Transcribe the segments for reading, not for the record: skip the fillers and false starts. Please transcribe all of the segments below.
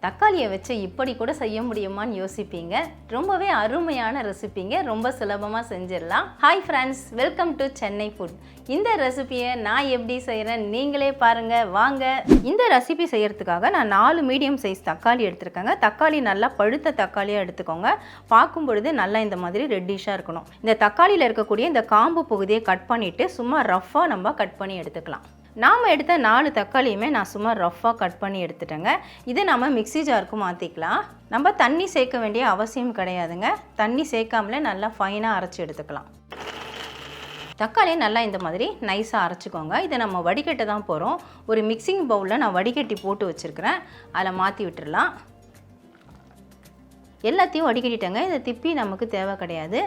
தக்காளியை வச்சு இப்படி கூட செய்ய முடியுமான்னு யோசிப்பீங்க. ரொம்பவே அருமையான ரெசிபிங்க. ரொம்ப சுலபமாக செஞ்சிடலாம். Hi friends, welcome to Chennai food. இந்த ரெசிபியை நான் எப்படி செய்கிறேன் நீங்களே பாருங்கள் வாங்க. இந்த ரெசிபி செய்கிறதுக்காக நான் 4 மீடியம் சைஸ் தக்காளி எடுத்துருக்கேங்க. தக்காளி நல்லா பழுத்த தக்காளியாக எடுத்துக்கோங்க. பார்க்கும் பொழுது நல்லா இந்த மாதிரி ரெட்டிஷாக இருக்கணும். இந்த தக்காளியில் இருக்கக்கூடிய இந்த காம்பு பகுதியை கட் பண்ணிவிட்டு சும்மா ரஃப்பாக நம்ம கட் பண்ணி எடுத்துக்கலாம். நாம் எடுத்த 4 தக்காளியுமே நான் சும்மா ரஃப்பாக கட் பண்ணி எடுத்துட்டேங்க. இதை நம்ம மிக்ஸி ஜாருக்கு மாற்றிக்கலாம். நம்ம தண்ணி சேர்க்க வேண்டிய அவசியம் கிடையாதுங்க. தண்ணி சேர்க்காமலே நல்லா ஃபைனாக அரைச்சி எடுத்துக்கலாம். தக்காளியை நல்லா இந்த மாதிரி நைஸாக அரைச்சிக்கோங்க. இதை நம்ம வடிகட்ட தான் போகிறோம். ஒரு மிக்சிங் பவுலில் நான் வடிகட்டி போட்டு வச்சுருக்கிறேன். அதில் மாற்றி விட்டுடலாம். எல்லாத்தையும் வடிகட்டிட்டேங்க. இதை திப்பி நமக்கு தேவை கிடையாது.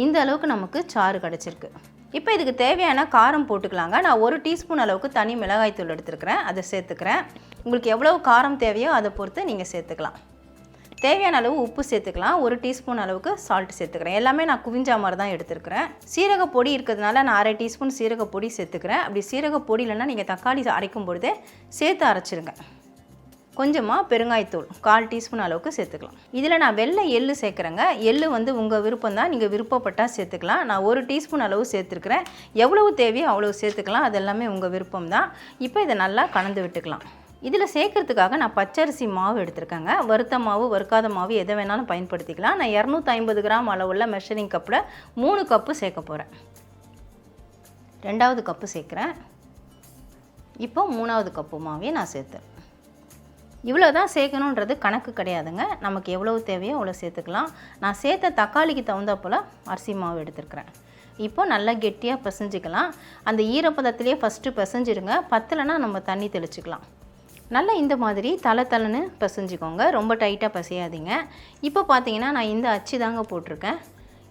இந்த அளவுக்கு நமக்கு சாறு கிடச்சிருக்கு. இப்போ இதுக்கு தேவையான காரம் போட்டுக்கலாங்க. நான் 1 டீஸ்பூன் அளவுக்கு தனி மிளகாய்த்தூள் எடுத்துருக்கிறேன். அதை சேர்த்துக்கிறேன். உங்களுக்கு எவ்வளோ காரம் தேவையோ அதை பொறுத்து நீங்கள் சேர்த்துக்கலாம். தேவையான அளவு உப்பு சேர்த்துக்கலாம். 1 டீஸ்பூன் அளவுக்கு சால்ட் சேர்த்துக்கிறேன். எல்லாமே நான் குவிஞ்சா மாதிரி தான் எடுத்துருக்கிறேன். சீரக பொடி இருக்கிறதுனால நான் 1/2 டீஸ்பூன் சீரக பொடி சேர்த்துக்கிறேன். அப்படி சீரக பொடி இல்லைன்னா நீங்கள் தக்காளி அரைக்கும் பொழுதே சேர்த்து அரைச்சிருங்க. கொஞ்சமாக பெருங்காயத்தூள் 1/4 டீஸ்பூன் அளவுக்கு சேர்த்துக்கலாம். இதில் நான் வெள்ளை எள்ளு சேர்க்குறேங்க. எள்ளு உங்கள் விருப்பம் தான். நீங்கள் விருப்பப்பட்டால் சேர்த்துக்கலாம். நான் 1 டீஸ்பூன் அளவு சேர்த்துருக்கிறேன். எவ்வளவு தேவையோ அவ்வளோ சேர்த்துக்கலாம். அது எல்லாமே உங்கள் விருப்பம் தான். இப்போ இதை நல்லா கலந்து விட்டுக்கலாம். இதில் சேர்க்கறதுக்காக நான் பச்சரிசி மாவு எடுத்துருக்கேங்க. வறுத்த மாவு வறுக்காத மாவு எதை வேணாலும் பயன்படுத்திக்கலாம். நான் 250 கிராம் அளவுள்ள மெஷரிங் கப்பில் 3 கப்பு சேர்க்க போகிறேன். 2வது கப்பு சேர்க்குறேன். இப்போ 3வது கப்பு மாவையும் நான் சேர்த்தேன். இவ்வளோ தான் சேர்க்கணுன்றது கணக்கு கிடையாதுங்க. நமக்கு எவ்வளோ தேவையோ அவ்வளோ சேர்த்துக்கலாம். நான் சேர்த்த தக்காளிக்கு தகுந்த போல் அரிசி மாவு எடுத்துருக்கிறேன். இப்போ நல்லா கெட்டியாக பிசைஞ்சிக்கலாம். அந்த ஈரப்பதத்திலே ஃபஸ்ட்டு பிசைஞ்சிருங்க. பத்தலைன்னா நம்ம தண்ணி தெளிச்சிக்கலாம். நல்லா இந்த மாதிரி தலை பிசைஞ்சிக்கோங்க. ரொம்ப டைட்டாக பிசையாதீங்க. இப்போ பார்த்தீங்கன்னா நான் இந்த அச்சு தாங்க போட்டிருக்கேன்.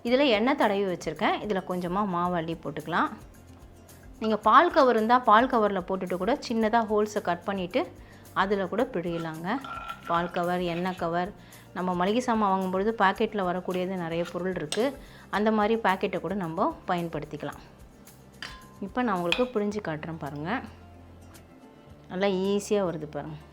இதில் எண்ணெய் தடவி வச்சுருக்கேன். இதில் கொஞ்சமாக மாவு அள்ளி போட்டுக்கலாம். நீங்கள் பால் கவர் இருந்தால் பால் கவரில் போட்டுட்டு கூட சின்னதாக ஹோல்ஸை கட் பண்ணிவிட்டு அதில் கூட பிழியலாங்க. பால் கவர், எண்ணெய் கவர், நம்ம மளிகை சாமான் வாங்கும்பொழுது பாக்கெட்டில் வரக்கூடியது நிறைய பொருள் இருக்குது. அந்த மாதிரி பாக்கெட்டை கூட நம்ம பயன்படுத்திக்கலாம். இப்போ நான் உங்களுக்கு பிழிஞ்சு காட்டுறேன் பாருங்கள். நல்லா ஈஸியாக வருது பாருங்கள்.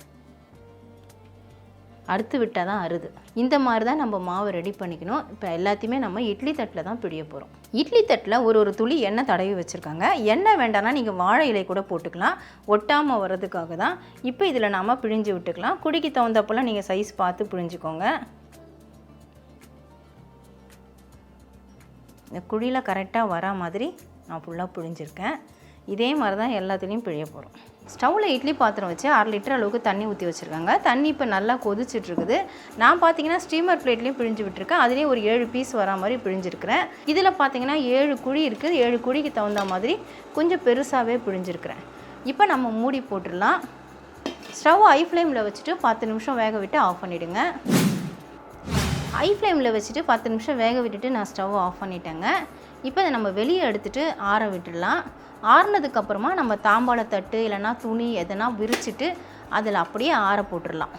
அறுத்து விட்டால் தான் அறுது. இந்த மாதிரி தான் நம்ம மாவை ரெடி பண்ணிக்கணும். இப்போ எல்லாத்தையுமே நம்ம இட்லி தட்டில் தான் பிழிய போகிறோம். இட்லி தட்டில் ஒரு துளி எண்ணெய் தடவி வச்சுருக்காங்க. எண்ணெய் வேண்டாம்னா நீங்கள் வாழை இலை கூட போட்டுக்கலாம். ஒட்டாமல் வர்றதுக்காக தான். இப்போ இதில் நாம் பிழிஞ்சு விட்டுக்கலாம். குடிக்கு தகுந்தப்போல் நீங்கள் சைஸ் பார்த்து பிழிஞ்சுக்கோங்க. இந்த குழியில் கரெக்டாக வரா மாதிரி நான் ஃபுல்லாக பிழிஞ்சிருக்கேன். இதே மாதிரி தான் எல்லாத்துலேயும் பிழிய போகிறோம். ஸ்டவ்வில் இட்லி பாத்திரம் வச்சு 1/2 லிட்டர் அளவுக்கு தண்ணி ஊற்றி வச்சுருக்காங்க. தண்ணி இப்போ நல்லா கொதிச்சிட்ருக்குது. நான் பார்த்தீங்கன்னா ஸ்டீமர் பிளேட்லேயும் பிழிஞ்சு விட்டுருக்கேன். அதுலேயே ஒரு 7 பீஸ் வரா மாதிரி பிழிஞ்சிருக்கிறேன். இதில் பார்த்தீங்கன்னா 7 குழி இருக்குது. 7 குழிக்கு தகுந்த மாதிரி கொஞ்சம் பெருசாகவே பிழிஞ்சிருக்கிறேன். இப்போ நம்ம மூடி போட்டுடலாம். ஸ்டவ் ஹை ஃப்ளேமில் வச்சுட்டு 10 நிமிஷம் வேக விட்டு ஆஃப் பண்ணிவிடுங்க. ஹை ஃப்ளேமில் வச்சுட்டு 10 நிமிஷம் வேக விட்டுட்டு நான் ஸ்டவ் ஆஃப் பண்ணிட்டேங்க. இப்போ இதை நம்ம வெளியே எடுத்துகிட்டு ஆற விட்டுடலாம். ஆறுனதுக்கப்புறமா நம்ம தாம்பாளத்தட்டு இல்லைனா துணி எதனா விரிச்சிட்டு அதில் அப்படியே ஆற போட்டுடலாம்.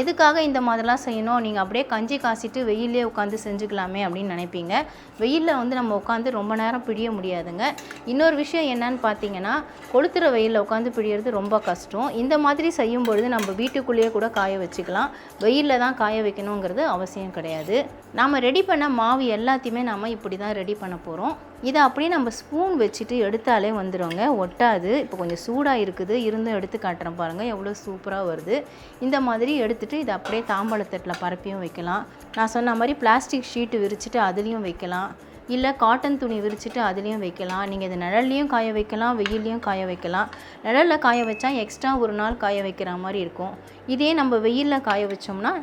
எதுக்காக இந்த மாதிரிலாம் செய்யணும்? நீங்கள் அப்படியே கஞ்சி காசிட்டு வெயிலே உட்காந்து செஞ்சுக்கலாமே அப்படின்னு நினைப்பீங்க. வெயிலில் நம்ம உட்காந்து ரொம்ப நேரம் பிழிய முடியாதுங்க. இன்னொரு விஷயம் என்னன்னு பார்த்தீங்கன்னா, கொளுத்துற வெயிலில் உட்காந்து பிழியறது ரொம்ப கஷ்டம். இந்த மாதிரி செய்யும் பொழுது நம்ம வீட்டுக்குள்ளேயே கூட காய வச்சுக்கலாம். வெயிலில் தான் காய வைக்கணுங்கிறது அவசியம் கிடையாது. நாம் ரெடி பண்ண மாவு எல்லாத்தையுமே நாம் இப்படி தான் ரெடி பண்ண போகிறோம். இதை அப்படியே நம்ம ஸ்பூன் வச்சுட்டு எடுத்தாலே வந்துடுங்க, ஒட்டாது. இப்போ கொஞ்சம் சூடாக இருக்குது, இருந்தும் எடுத்து காட்டுறேன் பாருங்கள் எவ்வளோ சூப்பராக வருது. இந்த மாதிரி எடுத்துகிட்டு இதை அப்படியே தாம்பாளத்தட்டில் பரப்பியும் வைக்கலாம். நான் சொன்ன மாதிரி பிளாஸ்டிக் ஷீட்டு விரிச்சிட்டு அதுலேயும் வைக்கலாம். இல்லை காட்டன் துணி விரிச்சிட்டு அதுலேயும் வைக்கலாம். நீங்கள் இதை நிழல்லையும் காய வைக்கலாம், வெயிலையும் காய வைக்கலாம். நிழலில் காய வச்சா எக்ஸ்ட்ரா ஒரு நாள் காய வைக்கிற மாதிரி இருக்கும். இதே நம்ம வெயிலில் காய வச்சோம்னா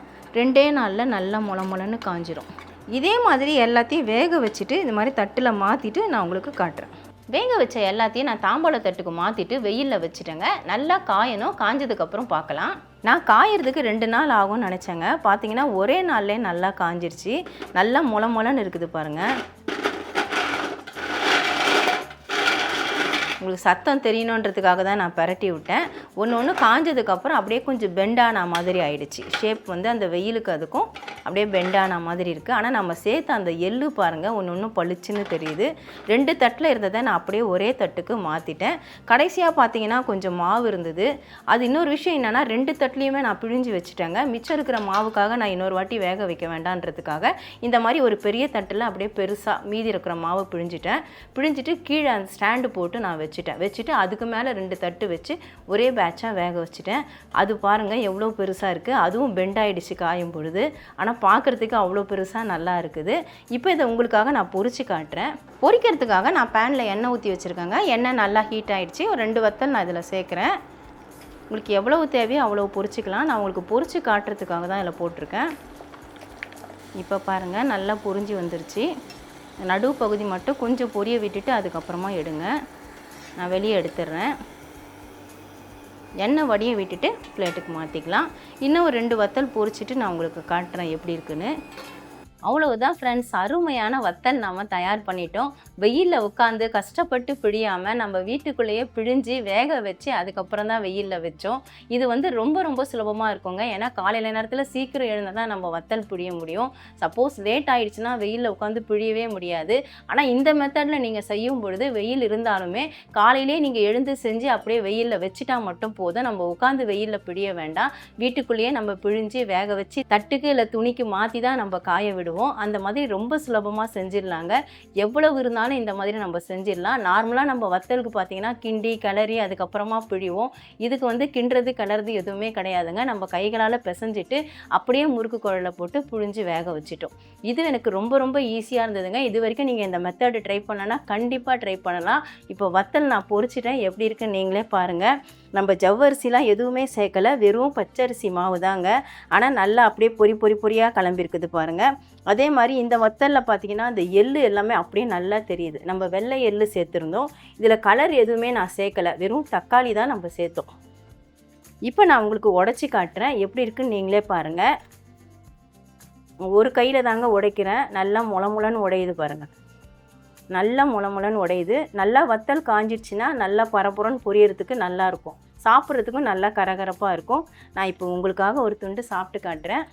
2 நாளில் நல்லா மொளன்னு காஞ்சிரும். இதே மாதிரி எல்லாத்தையும் வேக வச்சுட்டு இந்த மாதிரி தட்டில் மாற்றிட்டு நான் உங்களுக்கு காட்டுறேன். வேக வச்ச எல்லாத்தையும் நான் தாம்பாளத்தட்டுக்கு மாற்றிட்டு வெயிலில் வச்சுட்டேங்க. நல்லா காயணும். காஞ்சதுக்கப்புறம் பார்க்கலாம். நான் காயறதுக்கு 2 நாள் ஆகும்னு நினச்சேங்க. பார்த்தீங்கன்னா ஒரே நாள்லேயே நல்லா காஞ்சிருச்சு. நல்லா மொளன்னு இருக்குது பாருங்கள். உங்களுக்கு சத்தம் தெரியணுன்றதுக்காக தான் நான் பரட்டி விட்டேன். ஒன்று ஒன்று காஞ்சதுக்கப்புறம் அப்படியே கொஞ்சம் பெண்டான மாதிரி ஆயிடுச்சு. ஷேப் வந்து அந்த வெயிலுக்கு அதுக்கும் அப்படியே பெண்டான மாதிரி இருக்குது. ஆனால் நம்ம சேர்த்த அந்த எள்ளு பாருங்கள் ஒன்று ஒன்று பளிச்சுன்னு தெரியுது. 2 தட்டில் இருந்ததை நான் அப்படியே ஒரே தட்டுக்கு மாற்றிட்டேன். கடைசியாக பார்த்தீங்கன்னா கொஞ்சம் மாவு இருந்தது. அது இன்னொரு விஷயம் என்னென்னா 2 தட்டுலேயுமே நான் பிழிஞ்சு வச்சுட்டேங்க. மிச்சம் இருக்கிற மாவுக்காக நான் இன்னொரு வாட்டி வேக வைக்க வேண்டான்றதுக்காக இந்த மாதிரி ஒரு பெரிய தட்டில் அப்படியே பெருசாக மீதி இருக்கிற மாவு பிழிஞ்சிட்டு கீழே அந்த ஸ்டாண்டு போட்டு நான் வச்சுட்டு அதுக்கு மேலே 2 தட்டு வச்சு ஒரே பேட்சாக வேக வச்சுட்டேன். அது பாருங்கள் எவ்வளோ பெருசாக இருக்குது. அதுவும் பெண்ட் ஆகிடுச்சு காயும் பொழுது. ஆனால் பார்க்குறதுக்கு அவ்வளோ பெருசாக நல்லா இருக்குது. இப்போ இதை உங்களுக்காக நான் பொரிச்சு காட்டுறேன். பொரிக்கிறதுக்காக நான் பேனில் எண்ணெய் ஊற்றி வச்சுருக்கேங்க. எண்ணெய் நல்லா ஹீட் ஆகிடுச்சு. ஒரு 2 வத்தல் நான் இதில் சேர்க்குறேன். உங்களுக்கு எவ்வளவு தேவையோ அவ்வளோ பொரிச்சிக்கலாம். நான் உங்களுக்கு பொரிச்சு காட்டுறதுக்காக தான் இதில் போட்டிருக்கேன். இப்போ பாருங்கள் நல்லா பொரிஞ்சு வந்துருச்சு. நடுவு பகுதி மட்டும் கொஞ்சம் பொரிய விட்டுட்டு அதுக்கப்புறமா எடுங்க. நான் வெளியே எடுத்துடுறேன். எண்ணெய் வடியை விட்டுட்டு பிளேட்டுக்கு மாற்றிக்கலாம். இன்னும் ஒரு 2 வத்தல் பொரிச்சிட்டு நான் உங்களுக்கு காட்டுறேன் எப்படி இருக்குன்னு. அவ்வளவுதான் ஃப்ரெண்ட்ஸ், அருமையான வத்தல் நாம் தயார் பண்ணிட்டோம். வெயிலில் உட்காந்து கஷ்டப்பட்டு பிழியாமல் நம்ம வீட்டுக்குள்ளேயே பிழிஞ்சு வேக வச்சு அதுக்கப்புறம் தான் வெயிலில் வச்சோம். இது வந்து ரொம்ப ரொம்ப சுலபமாக இருக்குங்க. ஏன்னா காலையில் நேரத்தில் சீக்கிரம் எழுந்தால் தான் நம்ம வத்தல் பிழிய முடியும். சப்போஸ் லேட் ஆகிடுச்சுன்னா வெயிலில் உட்காந்து பிழியவே முடியாது. ஆனால் இந்த மெத்தடில் நீங்கள் செய்யும் பொழுது வெயில் இருந்தாலுமே காலையிலே நீங்கள் எழுந்து செஞ்சு அப்படியே வெயிலில் வச்சுட்டா மட்டும் போதும். நம்ம உட்காந்து வெயிலில் பிழிய வேண்டாம். வீட்டுக்குள்ளேயே நம்ம பிழிஞ்சு வேக வச்சு தட்டுக்கு இல்லை துணிக்கு மாற்றி தான் நம்ம காய விடுவோம். அந்த மாதிரி ரொம்ப சுலபமாக செஞ்சிடலாங்க. எவ்வளவு இருந்தாலும் இந்த மாதிரி நம்ம செஞ்சிடலாம். நார்மலாக நம்ம வத்தலுக்கு பார்த்தீங்கன்னா கிண்டி கிளறி அதுக்கப்புறமா பிழிவோம். இதுக்கு வந்து கிண்டுறது கிளறது எதுவுமே கிடையாதுங்க. நம்ம கைகளால் பிசைஞ்சிட்டு அப்படியே முறுக்கு குழலில் போட்டு புழிஞ்சு வேக வச்சுட்டோம். இது எனக்கு ரொம்ப ரொம்ப ஈஸியாக இருந்ததுங்க. இது வரைக்கும் நீங்கள் இந்த மெத்தடு ட்ரை பண்ணனா கண்டிப்பாக ட்ரை பண்ணலாம். இப்போ வத்தல் நான் பொரிச்சிட்டேன். எப்படி இருக்குன்னு நீங்களே பாருங்கள். நம்ம ஜவ்வரிசிலாம் எதுவுமே சேர்க்கலை, வெறும் பச்சரிசி மாவு தாங்க. ஆனால் நல்லா அப்படியே பொரியாக கிளம்பியிருக்குது பாருங்கள். அதே மாதிரி இந்த வத்தலில் பார்த்தீங்கன்னா இந்த எள்ளு எல்லாமே அப்படியே நல்லா தெரியுது. நம்ம வெள்ளை எள்ளு சேர்த்துருந்தோம். இதில் கலர் எதுவுமே நான் சேர்க்கலை, வெறும் தக்காளி தான் நம்ம சேர்த்தோம். இப்போ நான் உங்களுக்கு உடச்சி காட்டுறேன் எப்படி இருக்குன்னு நீங்களே பாருங்கள். ஒரு கையில் தாங்க உடைக்கிறேன். நல்லா முளமுளன்னு உடையுது பாருங்கள். நல்லா முளமுளன்னு உடையுது. நல்லா வத்தல் காஞ்சிடுச்சுன்னா நல்லா பரப்புறன்னு பொரியறதுக்கு நல்லாயிருக்கும். சாப்பிட்றதுக்கும் நல்லா கரகரப்பாக இருக்கும். நான் இப்போ உங்களுக்காக ஒரு துண்டு சாப்பிட்டு காட்டுறேன்.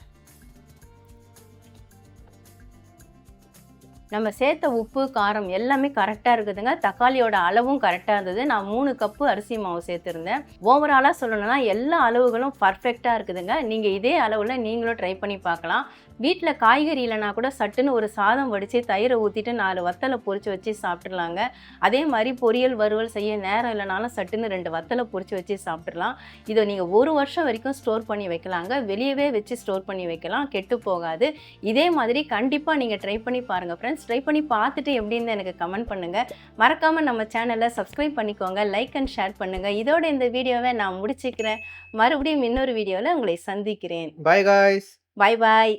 நம்ம சேர்த்த உப்பு காரம் எல்லாமே கரெக்டாக இருக்குதுங்க. தக்காளியோட அளவும் கரெக்டாக இருந்தது. நான் 3 கப்பு அரிசி மாவு சேர்த்துருந்தேன். ஓவராலாக சொல்லணும்னா எல்லா அளவுகளும் பர்ஃபெக்டாக இருக்குதுங்க. நீங்கள் இதே அளவில் நீங்களும் ட்ரை பண்ணி பார்க்கலாம். வீட்டில் காய்கறி இல்லைனா கூட சட்டுன்னு ஒரு சாதம் வடித்து தயிரை ஊற்றிட்டு 4 வத்தலை பொரித்து வச்சு சாப்பிட்றலாங்க. அதே மாதிரி பொரியல் வறுவல் செய்ய நேரம் இல்லைனாலும் சட்டுன்னு 2 வத்தலை பொரித்து வச்சு சாப்பிட்றலாம். இதை நீங்கள் 1 வருஷம் வரைக்கும் ஸ்டோர் பண்ணி வைக்கலாங்க. வெளியவே வச்சு ஸ்டோர் பண்ணி வைக்கலாம், கெட்டு போகாது. இதே மாதிரி கண்டிப்பாக நீங்கள் ட்ரை பண்ணி பாருங்கள் ஃப்ரெண்ட்ஸ். ட்ரை பண்ணி பார்த்துட்டு எப்படின்னு எனக்கு கமெண்ட் பண்ணுங்கள். மறக்காமல் நம்ம சேனலை சப்ஸ்கிரைப் பண்ணிக்கோங்க, லைக் அண்ட் ஷேர் பண்ணுங்கள். இதோட இந்த வீடியோவை நான் முடிச்சுக்கிறேன். மறுபடியும் இன்னொரு வீடியோவில் உங்களை சந்திக்கிறேன். Bye guys. பாய் பாய்.